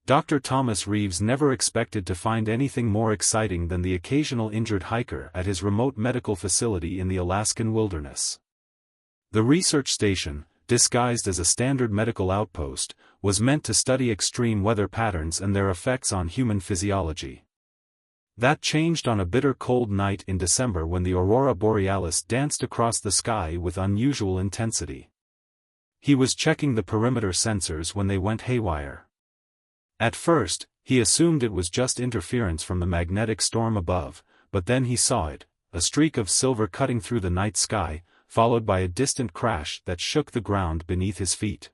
Dr. Thomas Reeves never expected to find anything more exciting than the occasional injured hiker at his remote medical facility in the Alaskan wilderness. The research station, disguised as a standard medical outpost, was meant to study extreme weather patterns and their effects on human physiology. That changed on a bitter cold night in December when the aurora borealis danced across the sky with unusual intensity. He was checking the perimeter sensors when they went haywire. At first, he assumed it was just interference from the magnetic storm above, but then he saw it, a streak of silver cutting through the night sky, followed by a distant crash that shook the ground beneath his feet.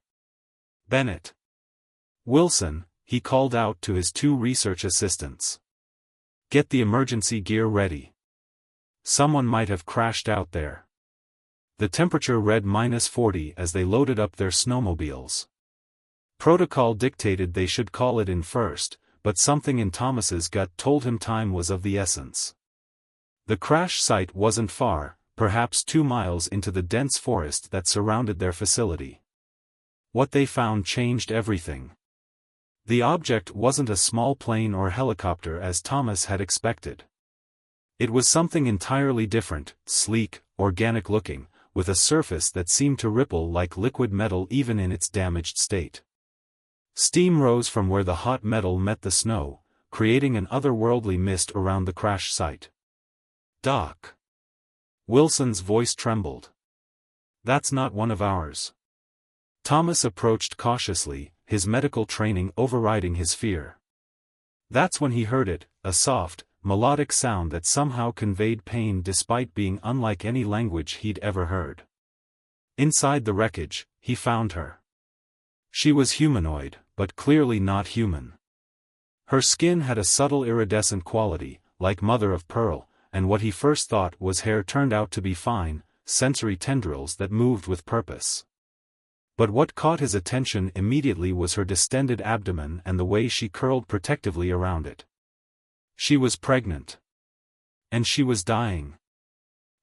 "Bennett! Wilson," he called out to his two research assistants. "Get the emergency gear ready. Someone might have crashed out there." The temperature read -40 as they loaded up their snowmobiles. Protocol dictated they should call it in first, but something in Thomas's gut told him time was of the essence. The crash site wasn't far, perhaps 2 miles into the dense forest that surrounded their facility. What they found changed everything. The object wasn't a small plane or helicopter as Thomas had expected. It was something entirely different, sleek, organic-looking, with a surface that seemed to ripple like liquid metal even in its damaged state. Steam rose from where the hot metal met the snow, creating an otherworldly mist around the crash site. "Doc." Wilson's voice trembled. "That's not one of ours." Thomas approached cautiously, his medical training overriding his fear. That's when he heard it, a soft, melodic sound that somehow conveyed pain despite being unlike any language he'd ever heard. Inside the wreckage, he found her. She was humanoid, but clearly not human. Her skin had a subtle iridescent quality, like mother of pearl, and what he first thought was hair turned out to be fine, sensory tendrils that moved with purpose. But what caught his attention immediately was her distended abdomen and the way she curled protectively around it. She was pregnant. And she was dying.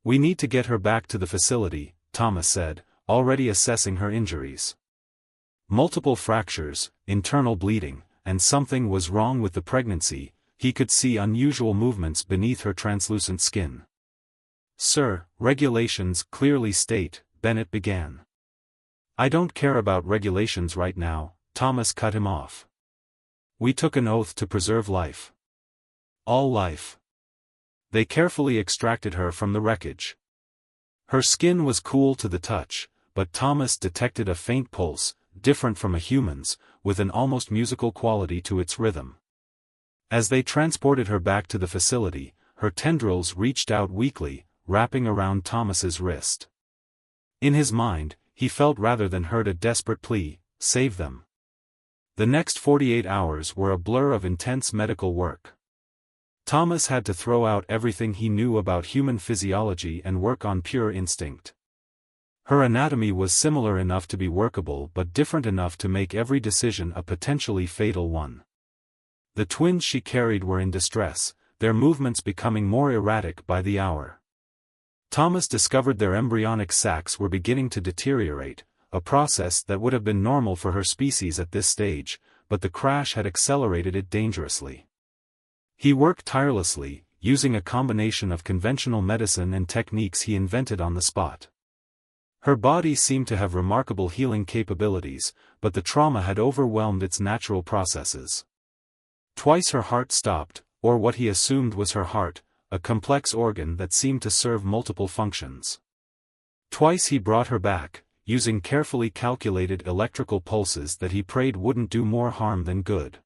"We need to get her back to the facility," Thomas said, already assessing her injuries. Multiple fractures, internal bleeding, and something was wrong with the pregnancy. He could see unusual movements beneath her translucent skin. "Sir, regulations clearly state," Bennett began. "I don't care about regulations right now," Thomas cut him off. "We took an oath to preserve life. All life." They carefully extracted her from the wreckage. Her skin was cool to the touch, but Thomas detected a faint pulse, different from a human's, with an almost musical quality to its rhythm. As they transported her back to the facility, her tendrils reached out weakly, wrapping around Thomas's wrist. In his mind, he felt rather than heard a desperate plea, "Save them." The next 48 hours were a blur of intense medical work. Thomas had to throw out everything he knew about human physiology and work on pure instinct. Her anatomy was similar enough to be workable but different enough to make every decision a potentially fatal one. The twins she carried were in distress, their movements becoming more erratic by the hour. Thomas discovered their embryonic sacs were beginning to deteriorate, a process that would have been normal for her species at this stage, but the crash had accelerated it dangerously. He worked tirelessly, using a combination of conventional medicine and techniques he invented on the spot. Her body seemed to have remarkable healing capabilities, but the trauma had overwhelmed its natural processes. Twice her heart stopped, or what he assumed was her heart, a complex organ that seemed to serve multiple functions. Twice he brought her back, using carefully calculated electrical pulses that he prayed wouldn't do more harm than good.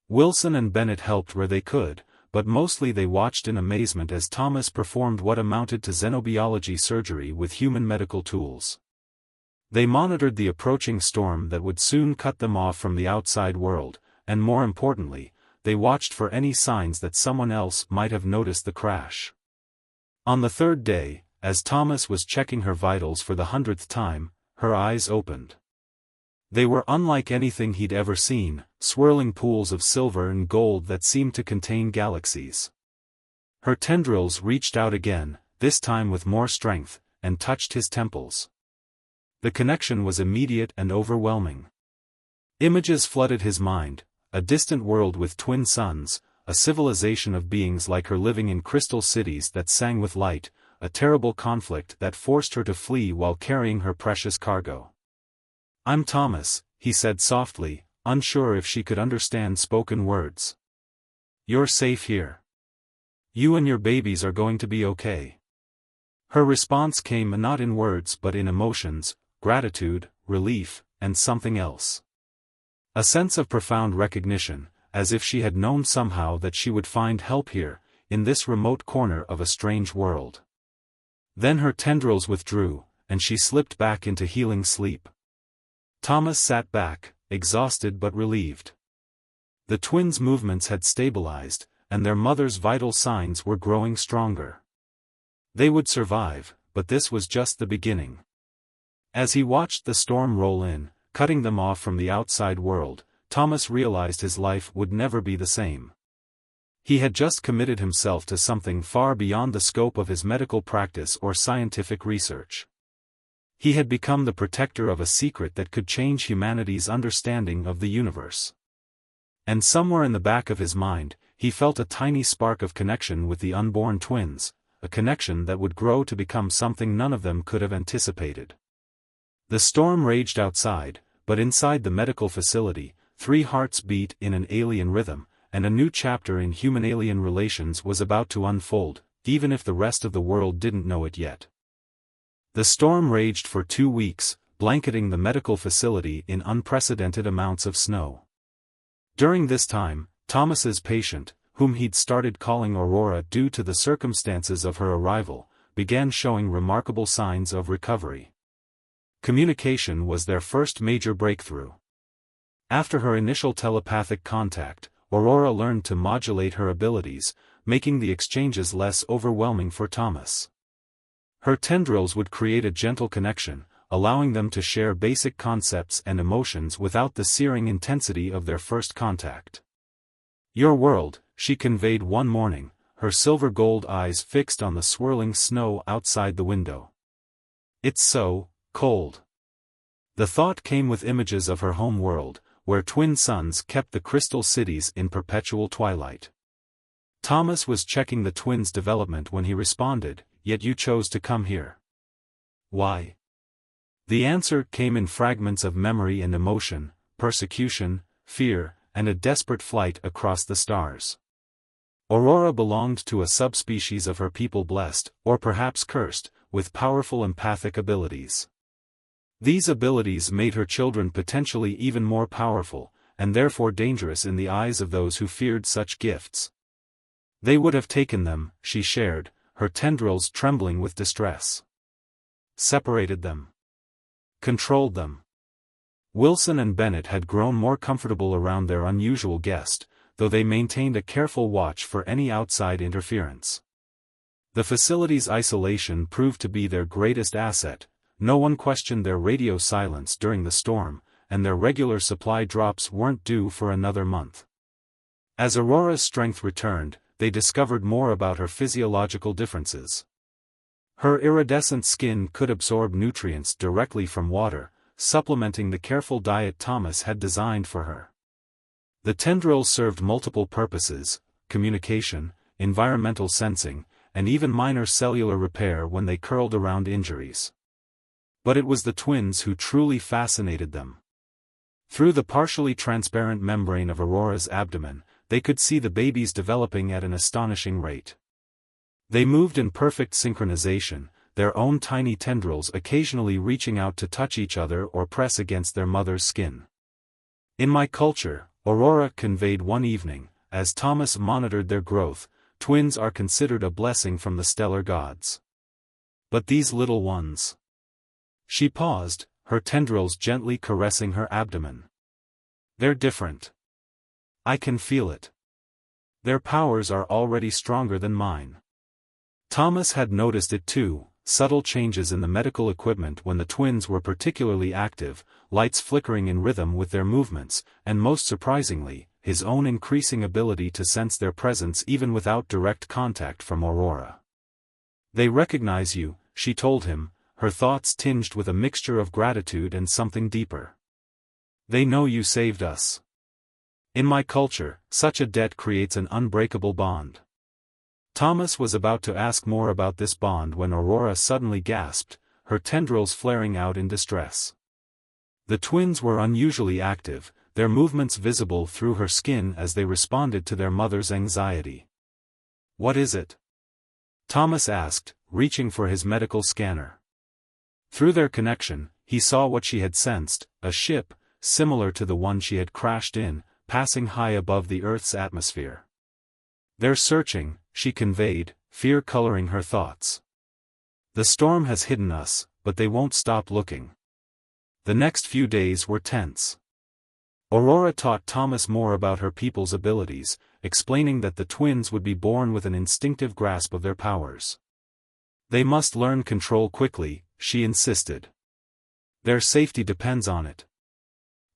Wilson and Bennett helped where they could, but mostly they watched in amazement as Thomas performed what amounted to xenobiology surgery with human medical tools. They monitored the approaching storm that would soon cut them off from the outside world, and more importantly, they watched for any signs that someone else might have noticed the crash. On the third day, as Thomas was checking her vitals for the 100th time, her eyes opened. They were unlike anything he'd ever seen, swirling pools of silver and gold that seemed to contain galaxies. Her tendrils reached out again, this time with more strength, and touched his temples. The connection was immediate and overwhelming. Images flooded his mind, a distant world with twin suns, a civilization of beings like her living in crystal cities that sang with light, a terrible conflict that forced her to flee while carrying her precious cargo. "I'm Thomas," he said softly, unsure if she could understand spoken words. "You're safe here. You and your babies are going to be okay." Her response came not in words but in emotions, gratitude, relief, and something else. A sense of profound recognition, as if she had known somehow that she would find help here, in this remote corner of a strange world. Then her tendrils withdrew, and she slipped back into healing sleep. Thomas sat back, exhausted but relieved. The twins' movements had stabilized, and their mother's vital signs were growing stronger. They would survive, but this was just the beginning. As he watched the storm roll in, cutting them off from the outside world, Thomas realized his life would never be the same. He had just committed himself to something far beyond the scope of his medical practice or scientific research. He had become the protector of a secret that could change humanity's understanding of the universe. And somewhere in the back of his mind, he felt a tiny spark of connection with the unborn twins, a connection that would grow to become something none of them could have anticipated. The storm raged outside, but inside the medical facility, 3 hearts beat in an alien rhythm, and a new chapter in human-alien relations was about to unfold, even if the rest of the world didn't know it yet. The storm raged for 2 weeks, blanketing the medical facility in unprecedented amounts of snow. During this time, Thomas's patient, whom he'd started calling Aurora due to the circumstances of her arrival, began showing remarkable signs of recovery. Communication was their first major breakthrough. After her initial telepathic contact, Aurora learned to modulate her abilities, making the exchanges less overwhelming for Thomas. Her tendrils would create a gentle connection, allowing them to share basic concepts and emotions without the searing intensity of their first contact. "Your world," she conveyed one morning, her silver-gold eyes fixed on the swirling snow outside the window. "It's so cold." The thought came with images of her home world, where twin suns kept the crystal cities in perpetual twilight. Thomas was checking the twins' development when he responded, "Yet you chose to come here. Why?" The answer came in fragments of memory and emotion, persecution, fear, and a desperate flight across the stars. Aurora belonged to a subspecies of her people blessed, or perhaps cursed, with powerful empathic abilities. These abilities made her children potentially even more powerful, and therefore dangerous in the eyes of those who feared such gifts. They would have taken them, she shared, her tendrils trembling with distress. Separated them. Controlled them. Wilson and Bennett had grown more comfortable around their unusual guest, though they maintained a careful watch for any outside interference. The facility's isolation proved to be their greatest asset. No one questioned their radio silence during the storm, and their regular supply drops weren't due for another month. As Aurora's strength returned, they discovered more about her physiological differences. Her iridescent skin could absorb nutrients directly from water, supplementing the careful diet Thomas had designed for her. The tendrils served multiple purposes: communication, environmental sensing, and even minor cellular repair when they curled around injuries. But it was the twins who truly fascinated them. Through the partially transparent membrane of Aurora's abdomen, they could see the babies developing at an astonishing rate. They moved in perfect synchronization, their own tiny tendrils occasionally reaching out to touch each other or press against their mother's skin. "In my culture," Aurora conveyed one evening, as Thomas monitored their growth, "twins are considered a blessing from the stellar gods. But these little ones..." She paused, her tendrils gently caressing her abdomen. "They're different. I can feel it. Their powers are already stronger than mine." Thomas had noticed it too, subtle changes in the medical equipment when the twins were particularly active, lights flickering in rhythm with their movements, and most surprisingly, his own increasing ability to sense their presence even without direct contact from Aurora. "They recognize you," she told him, her thoughts tinged with a mixture of gratitude and something deeper. "They know you saved us. In my culture, such a debt creates an unbreakable bond. Thomas was about to ask more about this bond when Aurora suddenly gasped, her tendrils flaring out in distress. The twins were unusually active, their movements visible through her skin as they responded to their mother's anxiety. "What is it?" Thomas asked, reaching for his medical scanner. Through their connection, he saw what she had sensed, a ship, similar to the one she had crashed in, passing high above the Earth's atmosphere. "They're searching," she conveyed, fear coloring her thoughts. "The storm has hidden us, but they won't stop looking." The next few days were tense. Aurora taught Thomas more about her people's abilities, explaining that the twins would be born with an instinctive grasp of their powers. They must learn control quickly, she insisted. Their safety depends on it.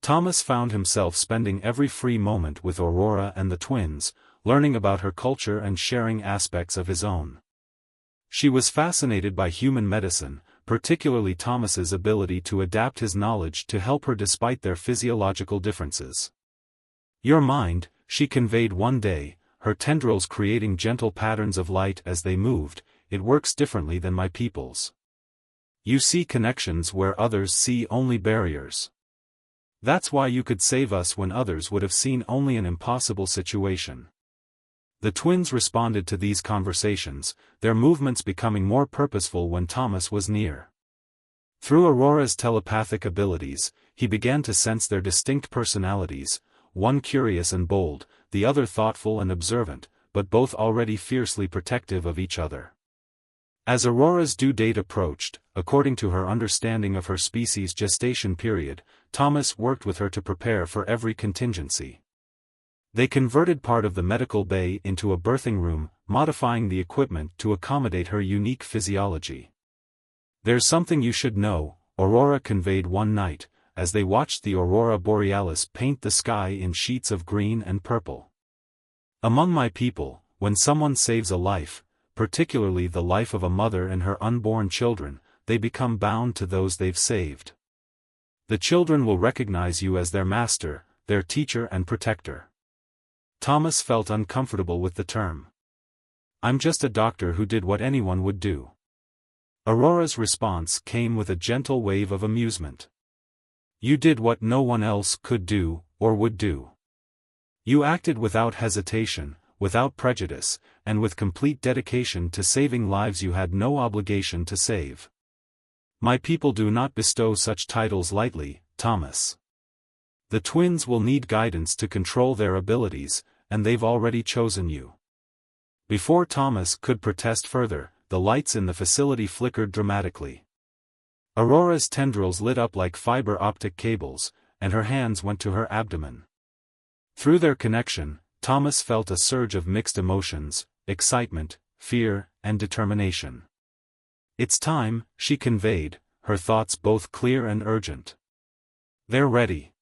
Thomas found himself spending every free moment with Aurora and the twins, learning about her culture and sharing aspects of his own. She was fascinated by human medicine, particularly Thomas's ability to adapt his knowledge to help her despite their physiological differences. "Your mind," she conveyed one day, her tendrils creating gentle patterns of light as they moved, "it works differently than my people's. You see connections where others see only barriers. That's why you could save us when others would have seen only an impossible situation." The twins responded to these conversations, their movements becoming more purposeful when Thomas was near. Through Aurora's telepathic abilities, he began to sense their distinct personalities, one curious and bold, the other thoughtful and observant, but both already fiercely protective of each other. As Aurora's due date approached, according to her understanding of her species' gestation period, Thomas worked with her to prepare for every contingency. They converted part of the medical bay into a birthing room, modifying the equipment to accommodate her unique physiology. "There's something you should know," Aurora conveyed one night, as they watched the aurora borealis paint the sky in sheets of green and purple. "Among my people, when someone saves a life, particularly the life of a mother and her unborn children, they become bound to those they've saved. The children will recognize you as their master, their teacher and protector." Thomas felt uncomfortable with the term. "I'm just a doctor who did what anyone would do." Aurora's response came with a gentle wave of amusement. "You did what no one else could do, or would do. You acted without hesitation, without prejudice, and with complete dedication to saving lives you had no obligation to save. My people do not bestow such titles lightly, Thomas. The twins will need guidance to control their abilities, and they've already chosen you." Before Thomas could protest further, the lights in the facility flickered dramatically. Aurora's tendrils lit up like fiber optic cables, and her hands went to her abdomen. Through their connection, Thomas felt a surge of mixed emotions, excitement, fear, and determination. "It's time," she conveyed, her thoughts both clear and urgent. "They're ready."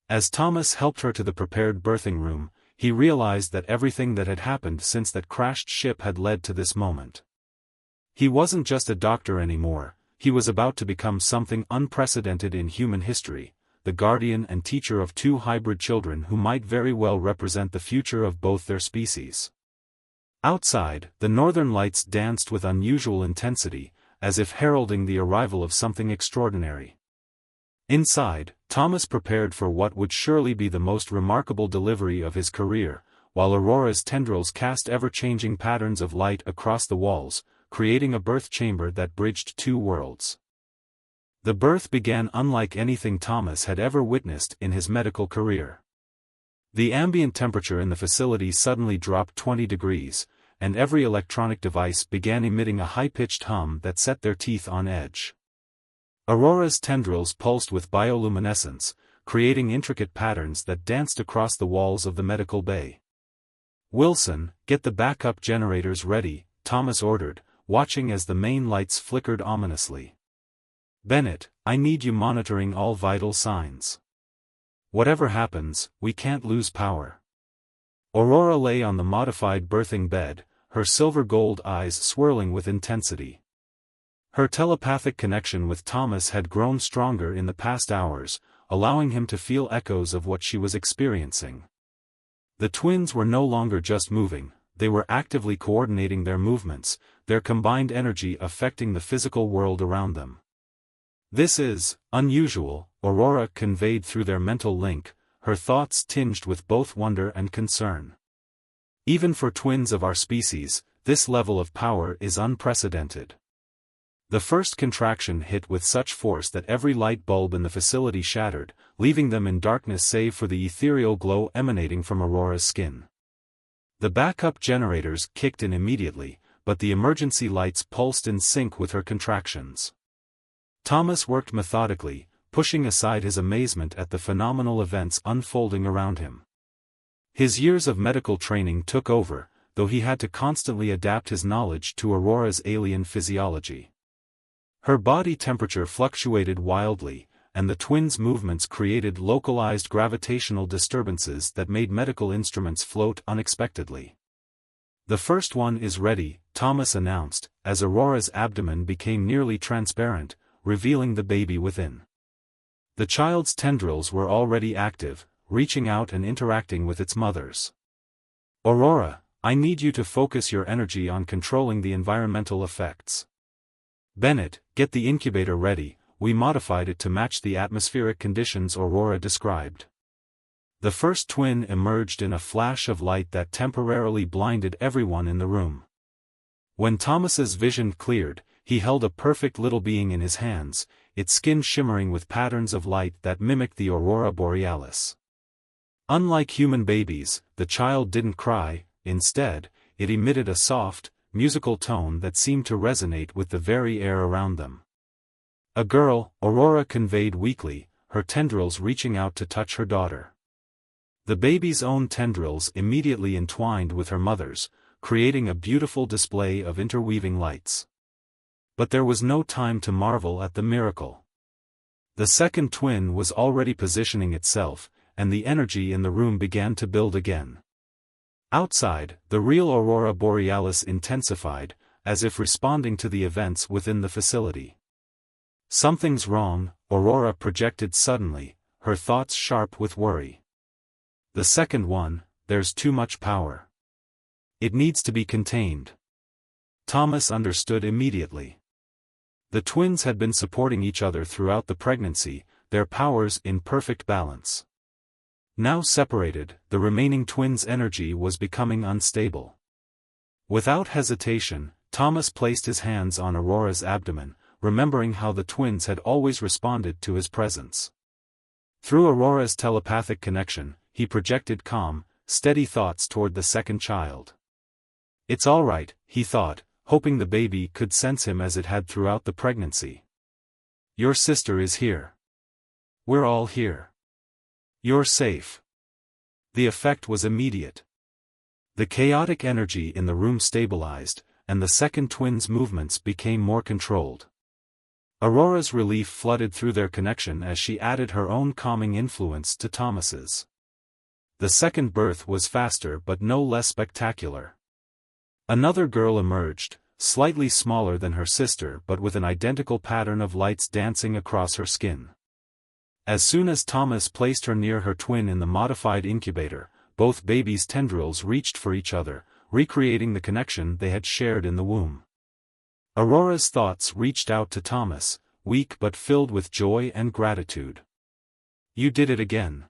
As Thomas helped her to the prepared birthing room, he realized that everything that had happened since that crashed ship had led to this moment. He wasn't just a doctor anymore, he was about to become something unprecedented in human history, the guardian and teacher of two hybrid children who might very well represent the future of both their species. Outside, the northern lights danced with unusual intensity, as if heralding the arrival of something extraordinary. Inside, Thomas prepared for what would surely be the most remarkable delivery of his career, while Aurora's tendrils cast ever-changing patterns of light across the walls, creating a birth chamber that bridged two worlds. The birth began unlike anything Thomas had ever witnessed in his medical career. The ambient temperature in the facility suddenly dropped 20 degrees, and every electronic device began emitting a high-pitched hum that set their teeth on edge. Aurora's tendrils pulsed with bioluminescence, creating intricate patterns that danced across the walls of the medical bay. "Wilson, get the backup generators ready," Thomas ordered, watching as the main lights flickered ominously. "Bennett, I need you monitoring all vital signs. Whatever happens, we can't lose power." Aurora lay on the modified birthing bed, her silver-gold eyes swirling with intensity. Her telepathic connection with Thomas had grown stronger in the past hours, allowing him to feel echoes of what she was experiencing. The twins were no longer just moving, they were actively coordinating their movements, their combined energy affecting the physical world around them. "This is unusual," Aurora conveyed through their mental link, her thoughts tinged with both wonder and concern. "Even for twins of our species, this level of power is unprecedented." The first contraction hit with such force that every light bulb in the facility shattered, leaving them in darkness save for the ethereal glow emanating from Aurora's skin. The backup generators kicked in immediately, but the emergency lights pulsed in sync with her contractions. Thomas worked methodically, pushing aside his amazement at the phenomenal events unfolding around him. His years of medical training took over, though he had to constantly adapt his knowledge to Aurora's alien physiology. Her body temperature fluctuated wildly, and the twins' movements created localized gravitational disturbances that made medical instruments float unexpectedly. "The first one is ready," Thomas announced, as Aurora's abdomen became nearly transparent, revealing the baby within. The child's tendrils were already active, reaching out and interacting with its mothers. "Aurora, I need you to focus your energy on controlling the environmental effects. Bennett, get the incubator ready, we modified it to match the atmospheric conditions Aurora described." The first twin emerged in a flash of light that temporarily blinded everyone in the room. When Thomas's vision cleared, he held a perfect little being in his hands, its skin shimmering with patterns of light that mimicked the aurora borealis. Unlike human babies, the child didn't cry, instead, it emitted a soft, musical tone that seemed to resonate with the very air around them. "A girl," Aurora conveyed weakly, her tendrils reaching out to touch her daughter. The baby's own tendrils immediately entwined with her mother's, creating a beautiful display of interweaving lights. But there was no time to marvel at the miracle. The second twin was already positioning itself, and the energy in the room began to build again. Outside, the real aurora borealis intensified, as if responding to the events within the facility. "Something's wrong," Aurora projected suddenly, her thoughts sharp with worry. "The second one, there's too much power. It needs to be contained." Thomas understood immediately. The twins had been supporting each other throughout the pregnancy, their powers in perfect balance. Now separated, the remaining twins' energy was becoming unstable. Without hesitation, Thomas placed his hands on Aurora's abdomen, remembering how the twins had always responded to his presence. Through Aurora's telepathic connection, he projected calm, steady thoughts toward the second child. "It's all right," he thought, hoping the baby could sense him as it had throughout the pregnancy. "Your sister is here. We're all here. You're safe." The effect was immediate. The chaotic energy in the room stabilized, and the second twin's movements became more controlled. Aurora's relief flooded through their connection as she added her own calming influence to Thomas's. The second birth was faster but no less spectacular. Another girl emerged, slightly smaller than her sister but with an identical pattern of lights dancing across her skin. As soon as Thomas placed her near her twin in the modified incubator, both babies' tendrils reached for each other, recreating the connection they had shared in the womb. Aurora's thoughts reached out to Thomas, weak but filled with joy and gratitude. "You did it again.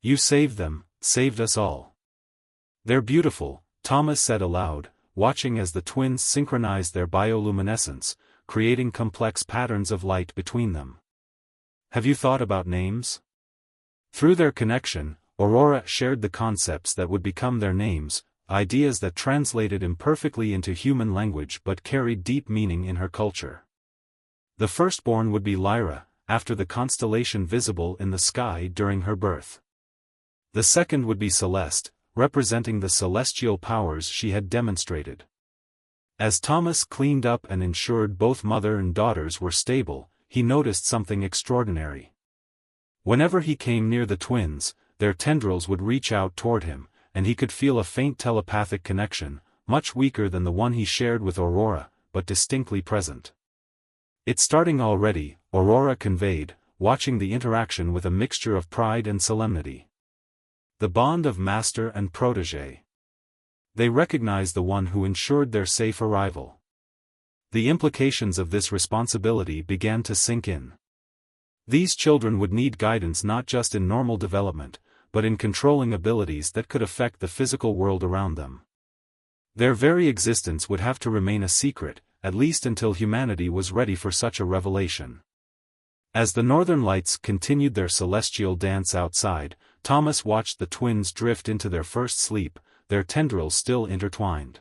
You saved them, saved us all. They're beautiful," Thomas said aloud, watching as the twins synchronized their bioluminescence, creating complex patterns of light between them. "Have you thought about names?" Through their connection, Aurora shared the concepts that would become their names, ideas that translated imperfectly into human language but carried deep meaning in her culture. The firstborn would be Lyra, after the constellation visible in the sky during her birth. The second would be Celeste, representing the celestial powers she had demonstrated. As Thomas cleaned up and ensured both mother and daughters were stable, he noticed something extraordinary. Whenever he came near the twins, their tendrils would reach out toward him, and he could feel a faint telepathic connection, much weaker than the one he shared with Aurora, but distinctly present. "It's starting already," Aurora conveyed, watching the interaction with a mixture of pride and solemnity. The bond of master and protégé. They recognized the one who ensured their safe arrival. The implications of this responsibility began to sink in. These children would need guidance not just in normal development, but in controlling abilities that could affect the physical world around them. Their very existence would have to remain a secret, at least until humanity was ready for such a revelation. As the northern lights continued their celestial dance outside, Thomas watched the twins drift into their first sleep, their tendrils still intertwined.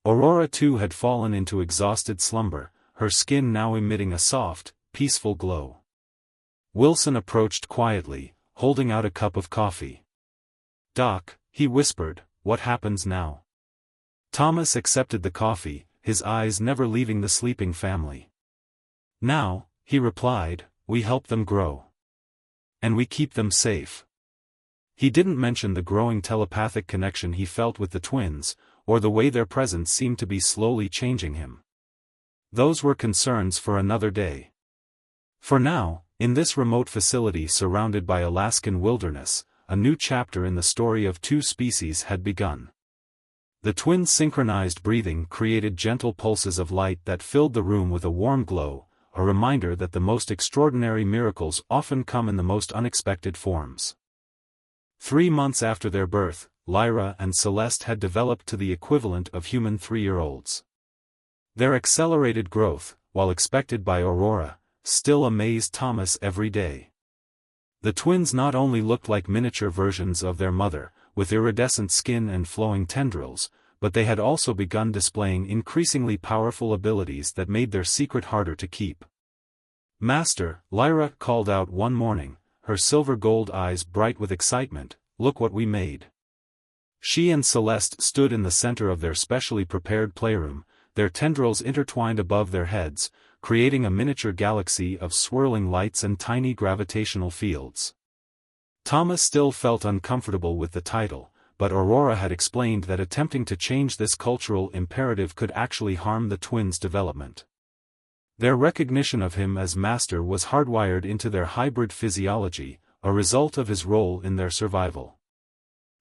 Aurora too had fallen into exhausted slumber, her skin now emitting a soft, peaceful glow. Wilson approached quietly, holding out a cup of coffee. "Doc," he whispered, "what happens now?" Thomas accepted the coffee, his eyes never leaving the sleeping family. "Now," he replied, "we help them grow. And we keep them safe." He didn't mention the growing telepathic connection he felt with the twins, or the way their presence seemed to be slowly changing him. Those were concerns for another day. For now, in this remote facility surrounded by Alaskan wilderness, a new chapter in the story of two species had begun. The twins' synchronized breathing created gentle pulses of light that filled the room with a warm glow, a reminder that the most extraordinary miracles often come in the most unexpected forms. 3 months after their birth, Lyra and Celeste had developed to the equivalent of human 3-year-olds. Their accelerated growth, while expected by Aurora, still amazed Thomas every day. The twins not only looked like miniature versions of their mother, with iridescent skin and flowing tendrils, but they had also begun displaying increasingly powerful abilities that made their secret harder to keep. "Master," Lyra called out one morning, her silver-gold eyes bright with excitement, "look what we made." She and Celeste stood in the center of their specially prepared playroom, their tendrils intertwined above their heads, creating a miniature galaxy of swirling lights and tiny gravitational fields. Thomas still felt uncomfortable with the title, but Aurora had explained that attempting to change this cultural imperative could actually harm the twins' development. Their recognition of him as master was hardwired into their hybrid physiology, a result of his role in their survival.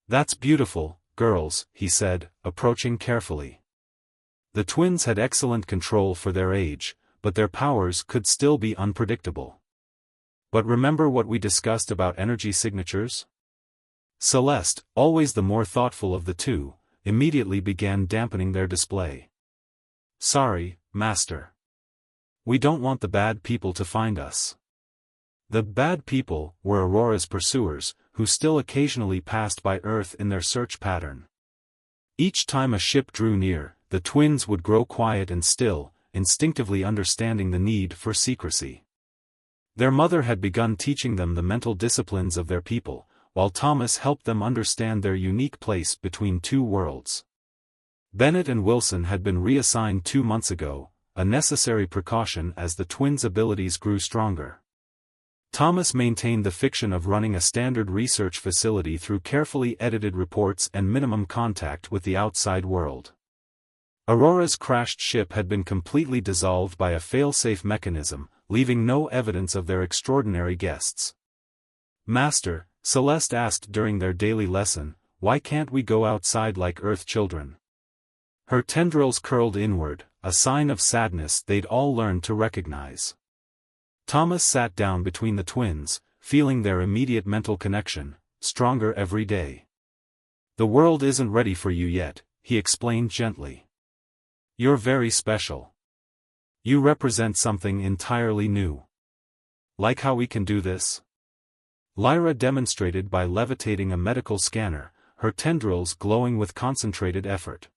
"That's beautiful, girls," he said, approaching carefully. The twins had excellent control for their age, but their powers could still be unpredictable. "But remember what we discussed about energy signatures?" Celeste, always the more thoughtful of the two, immediately began dampening their display. "Sorry, Master. We don't want the bad people to find us." The bad people were Aurora's pursuers, who still occasionally passed by Earth in their search pattern. Each time a ship drew near, the twins would grow quiet and still, instinctively understanding the need for secrecy. Their mother had begun teaching them the mental disciplines of their people, while Thomas helped them understand their unique place between two worlds. Bennett and Wilson had been reassigned 2 months ago, a necessary precaution as the twins' abilities grew stronger. Thomas maintained the fiction of running a standard research facility through carefully edited reports and minimum contact with the outside world. Aurora's crashed ship had been completely dissolved by a fail-safe mechanism, leaving no evidence of their extraordinary guests. "Master," Celeste asked during their daily lesson, "why can't we go outside like Earth children?" Her tendrils curled inward, a sign of sadness they'd all learned to recognize. Thomas sat down between the twins, feeling their immediate mental connection, stronger every day. "The world isn't ready for you yet," he explained gently. "You're very special. You represent something entirely new." "Like how we can do this?" Lyra demonstrated by levitating a medical scanner, her tendrils glowing with concentrated effort.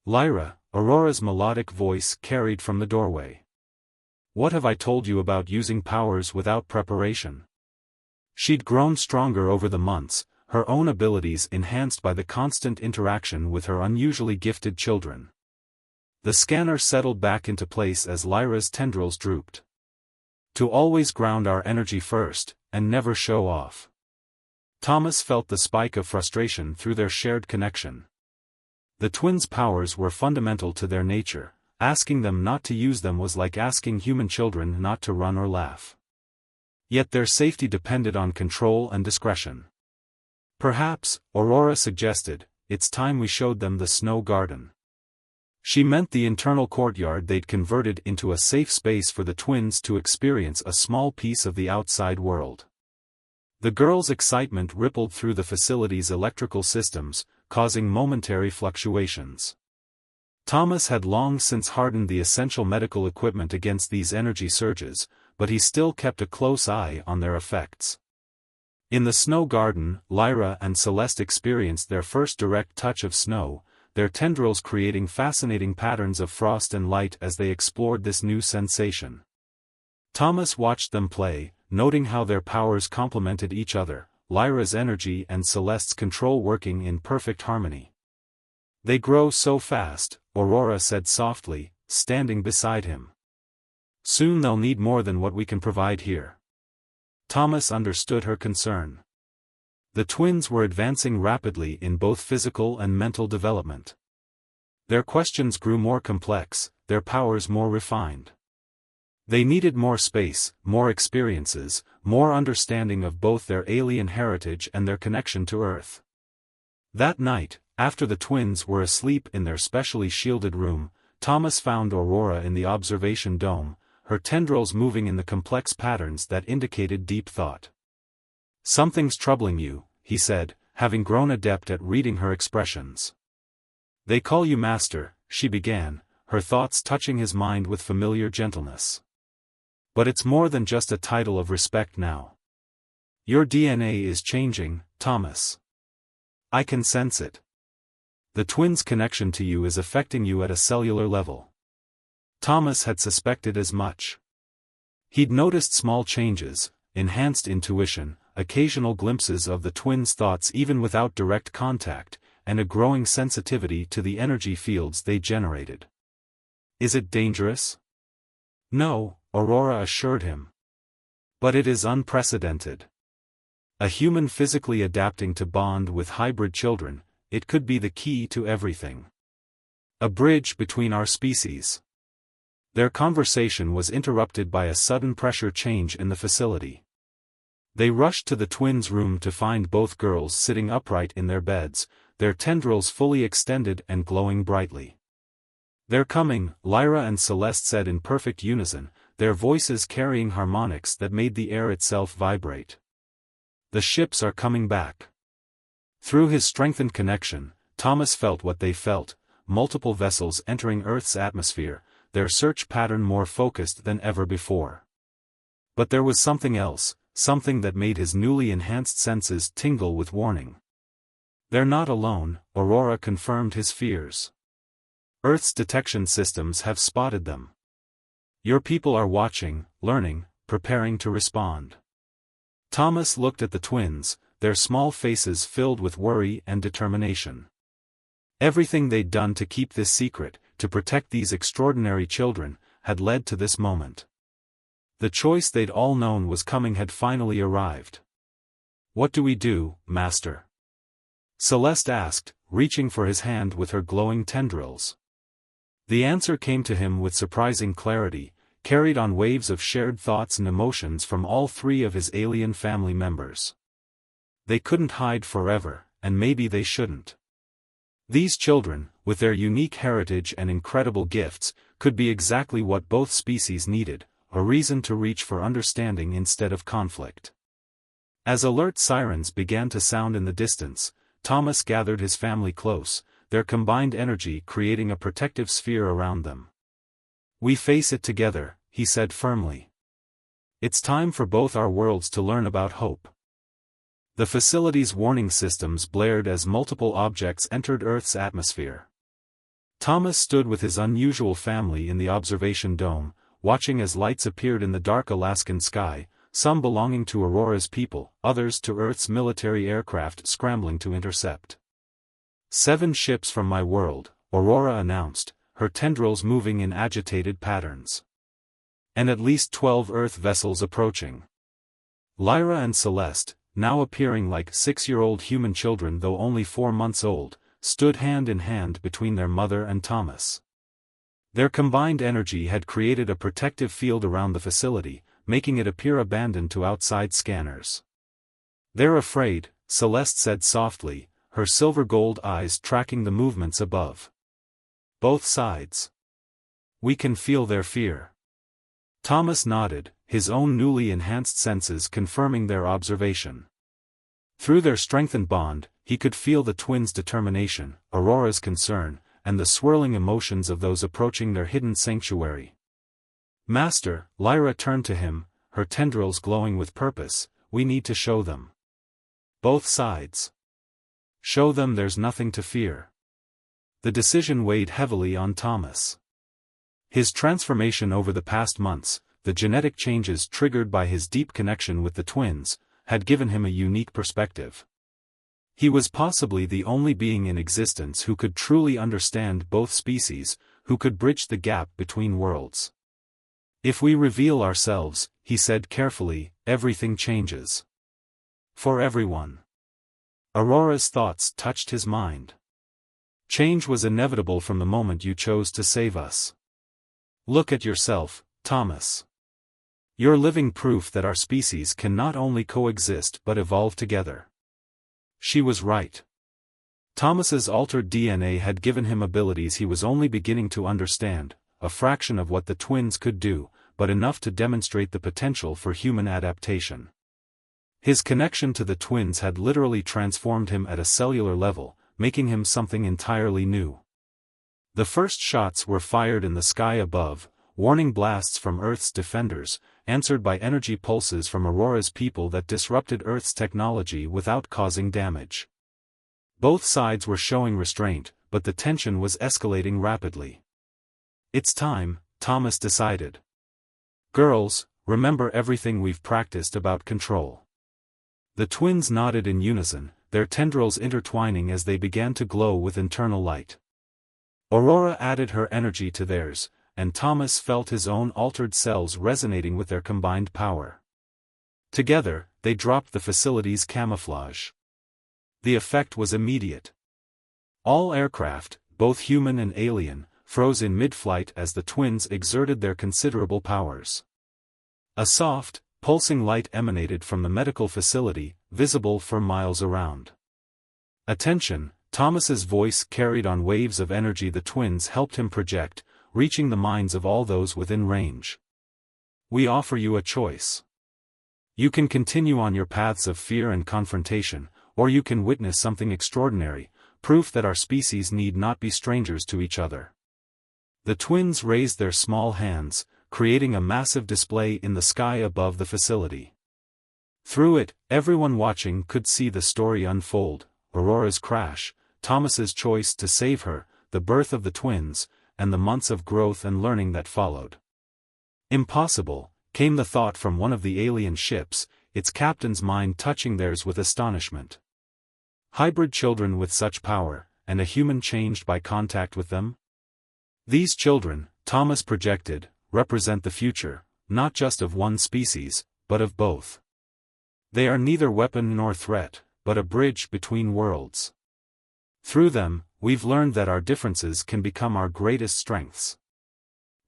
"Lyra," Aurora's melodic voice carried from the doorway. "What have I told you about using powers without preparation?" She'd grown stronger over the months, her own abilities enhanced by the constant interaction with her unusually gifted children. The scanner settled back into place as Lyra's tendrils drooped. "To always ground our energy first, and never show off." Thomas felt the spike of frustration through their shared connection. The twins' powers were fundamental to their nature, asking them not to use them was like asking human children not to run or laugh. Yet their safety depended on control and discretion. Perhaps, Aurora suggested, it's time we showed them the snow garden. She meant the internal courtyard they'd converted into a safe space for the twins to experience a small piece of the outside world. The girls' excitement rippled through the facility's electrical systems, causing momentary fluctuations. Thomas had long since hardened the essential medical equipment against these energy surges, but he still kept a close eye on their effects. In the snow garden, Lyra and Celeste experienced their first direct touch of snow, their tendrils creating fascinating patterns of frost and light as they explored this new sensation. Thomas watched them play, noting how their powers complemented each other, Lyra's energy and Celeste's control working in perfect harmony. "They grow so fast," Aurora said softly, standing beside him. "Soon they'll need more than what we can provide here." Thomas understood her concern. The twins were advancing rapidly in both physical and mental development. Their questions grew more complex, their powers more refined. They needed more space, more experiences, more understanding of both their alien heritage and their connection to Earth. That night, after the twins were asleep in their specially shielded room, Thomas found Aurora in the observation dome, her tendrils moving in the complex patterns that indicated deep thought. "Something's troubling you," he said, having grown adept at reading her expressions. "They call you Master," she began, her thoughts touching his mind with familiar gentleness. "But it's more than just a title of respect now. Your DNA is changing, Thomas. I can sense it. The twins' connection to you is affecting you at a cellular level." Thomas had suspected as much. He'd noticed small changes, enhanced intuition, occasional glimpses of the twins' thoughts even without direct contact, and a growing sensitivity to the energy fields they generated. "Is it dangerous?" "No," Aurora assured him. "But it is unprecedented. A human physically adapting to bond with hybrid children, it could be the key to everything. A bridge between our species." Their conversation was interrupted by a sudden pressure change in the facility. They rushed to the twins' room to find both girls sitting upright in their beds, their tendrils fully extended and glowing brightly. "They're coming," Lyra and Celeste said in perfect unison, their voices carrying harmonics that made the air itself vibrate. "The ships are coming back." Through his strengthened connection, Thomas felt what they felt, multiple vessels entering Earth's atmosphere, their search pattern more focused than ever before. But there was something else, something that made his newly enhanced senses tingle with warning. "They're not alone," Aurora confirmed his fears. "Earth's detection systems have spotted them. Your people are watching, learning, preparing to respond." Thomas looked at the twins, their small faces filled with worry and determination. Everything they'd done to keep this secret, to protect these extraordinary children, had led to this moment. The choice they'd all known was coming had finally arrived. "What do we do, Master?" Celeste asked, reaching for his hand with her glowing tendrils. The answer came to him with surprising clarity, carried on waves of shared thoughts and emotions from all three of his alien family members. They couldn't hide forever, and maybe they shouldn't. These children, with their unique heritage and incredible gifts, could be exactly what both species needed, a reason to reach for understanding instead of conflict. As alert sirens began to sound in the distance, Thomas gathered his family close, their combined energy creating a protective sphere around them. "We face it together," he said firmly. "It's time for both our worlds to learn about hope." The facility's warning systems blared as multiple objects entered Earth's atmosphere. Thomas stood with his unusual family in the observation dome, watching as lights appeared in the dark Alaskan sky, some belonging to Aurora's people, others to Earth's military aircraft scrambling to intercept. "7 ships from my world," Aurora announced, her tendrils moving in agitated patterns. "And at least 12 Earth vessels approaching." Lyra and Celeste, now appearing like 6-year-old human children though only 4 months old, stood hand in hand between their mother and Thomas. Their combined energy had created a protective field around the facility, making it appear abandoned to outside scanners. "They're afraid," Celeste said softly, her silver-gold eyes tracking the movements above. Both sides. We can feel their fear. Thomas nodded, his own newly enhanced senses confirming their observation. Through their strengthened bond, he could feel the twins' determination, Aurora's concern, and the swirling emotions of those approaching their hidden sanctuary. Master, Lyra turned to him, her tendrils glowing with purpose, we need to show them. Both sides. Show them there's nothing to fear. The decision weighed heavily on Thomas. His transformation over the past months, the genetic changes triggered by his deep connection with the twins, had given him a unique perspective. He was possibly the only being in existence who could truly understand both species, who could bridge the gap between worlds. If we reveal ourselves, he said carefully, everything changes. For everyone. Aurora's thoughts touched his mind. Change was inevitable from the moment you chose to save us. Look at yourself, Thomas. You're living proof that our species can not only coexist but evolve together. She was right. Thomas's altered DNA had given him abilities he was only beginning to understand, a fraction of what the twins could do, but enough to demonstrate the potential for human adaptation. His connection to the twins had literally transformed him at a cellular level, making him something entirely new. The first shots were fired in the sky above, warning blasts from Earth's defenders, answered by energy pulses from Aurora's people that disrupted Earth's technology without causing damage. Both sides were showing restraint, but the tension was escalating rapidly. It's time, Thomas decided. Girls, remember everything we've practiced about control. The twins nodded in unison, their tendrils intertwining as they began to glow with internal light. Aurora added her energy to theirs, and Thomas felt his own altered cells resonating with their combined power. Together, they dropped the facility's camouflage. The effect was immediate. All aircraft, both human and alien, froze in mid-flight as the twins exerted their considerable powers. A soft, pulsing light emanated from the medical facility, visible for miles around. Attention, Thomas's voice carried on waves of energy the twins helped him project, reaching the minds of all those within range. We offer you a choice. You can continue on your paths of fear and confrontation, or you can witness something extraordinary, proof that our species need not be strangers to each other. The twins raised their small hands, creating a massive display in the sky above the facility. Through it, everyone watching could see the story unfold, Aurora's crash, Thomas's choice to save her, the birth of the twins, and the months of growth and learning that followed. Impossible, came the thought from one of the alien ships, its captain's mind touching theirs with astonishment. Hybrid children with such power, and a human changed by contact with them? These children, Thomas projected, represent the future, not just of one species, but of both. They are neither weapon nor threat, but a bridge between worlds. Through them, we've learned that our differences can become our greatest strengths.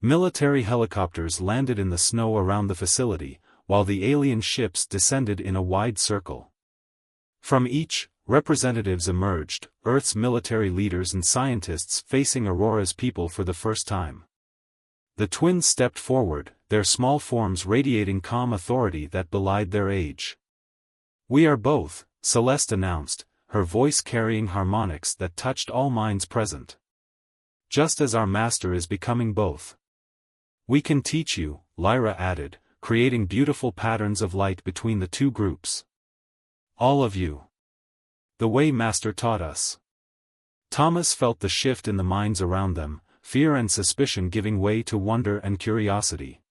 Military helicopters landed in the snow around the facility, while the alien ships descended in a wide circle. From each, representatives emerged, Earth's military leaders and scientists facing Aurora's people for the first time. The twins stepped forward, their small forms radiating calm authority that belied their age. We are both, Celeste announced, her voice carrying harmonics that touched all minds present. Just as our master is becoming both. We can teach you, Lyra added, creating beautiful patterns of light between the two groups. All of you. The way master taught us. Thomas felt the shift in the minds around them, fear and suspicion giving way to wonder and curiosity.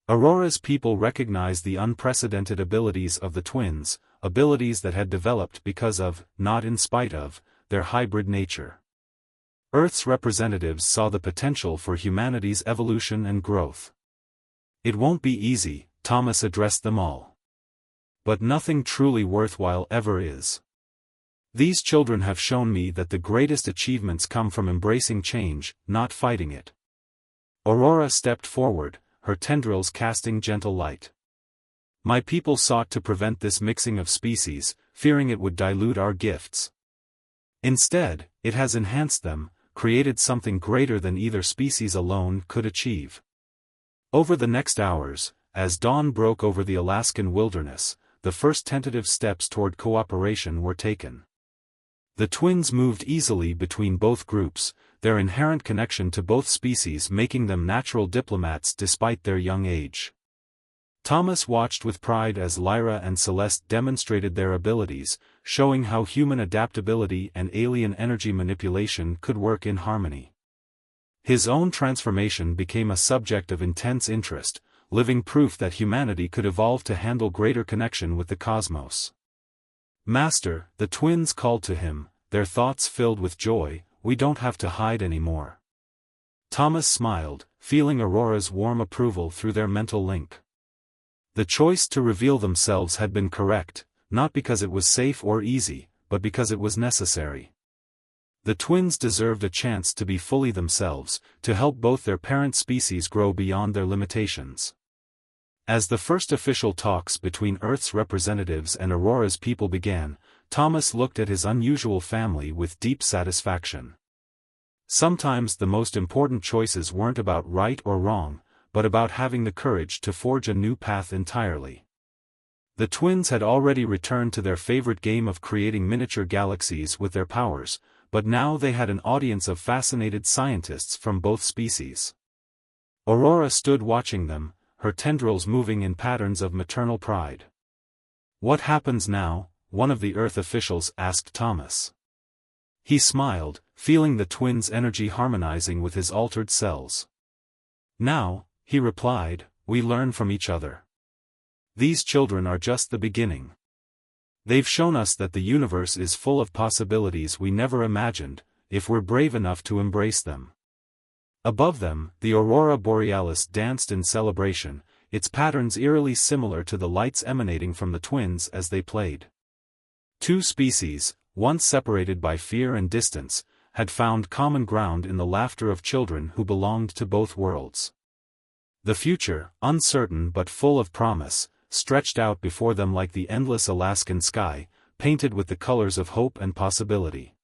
Aurora's people recognized the unprecedented abilities of the twins, abilities that had developed because of, not in spite of, their hybrid nature. Earth's representatives saw the potential for humanity's evolution and growth. It won't be easy, Thomas addressed them all. But nothing truly worthwhile ever is. These children have shown me that the greatest achievements come from embracing change, not fighting it. Aurora stepped forward, her tendrils casting gentle light. My people sought to prevent this mixing of species, fearing it would dilute our gifts. Instead, it has enhanced them, created something greater than either species alone could achieve. Over the next hours, as dawn broke over the Alaskan wilderness, the first tentative steps toward cooperation were taken. The twins moved easily between both groups, their inherent connection to both species making them natural diplomats despite their young age. Thomas watched with pride as Lyra and Celeste demonstrated their abilities, showing how human adaptability and alien energy manipulation could work in harmony. His own transformation became a subject of intense interest, living proof that humanity could evolve to handle greater connection with the cosmos. "Master," the twins called to him, their thoughts filled with joy, "we don't have to hide anymore." Thomas smiled, feeling Aurora's warm approval through their mental link. The choice to reveal themselves had been correct, not because it was safe or easy, but because it was necessary. The twins deserved a chance to be fully themselves, to help both their parent species grow beyond their limitations. As the first official talks between Earth's representatives and Aurora's people began, Thomas looked at his unusual family with deep satisfaction. Sometimes the most important choices weren't about right or wrong, but about having the courage to forge a new path entirely. The twins had already returned to their favorite game of creating miniature galaxies with their powers, but now they had an audience of fascinated scientists from both species. Aurora stood watching them, her tendrils moving in patterns of maternal pride. "What happens now?" one of the Earth officials asked Thomas. He smiled, feeling the twins' energy harmonizing with his altered cells. "Now," he replied, "we learn from each other. These children are just the beginning. They've shown us that the universe is full of possibilities we never imagined, if we're brave enough to embrace them." Above them, the aurora borealis danced in celebration, its patterns eerily similar to the lights emanating from the twins as they played. Two species, once separated by fear and distance, had found common ground in the laughter of children who belonged to both worlds. The future, uncertain but full of promise, stretched out before them like the endless Alaskan sky, painted with the colors of hope and possibility.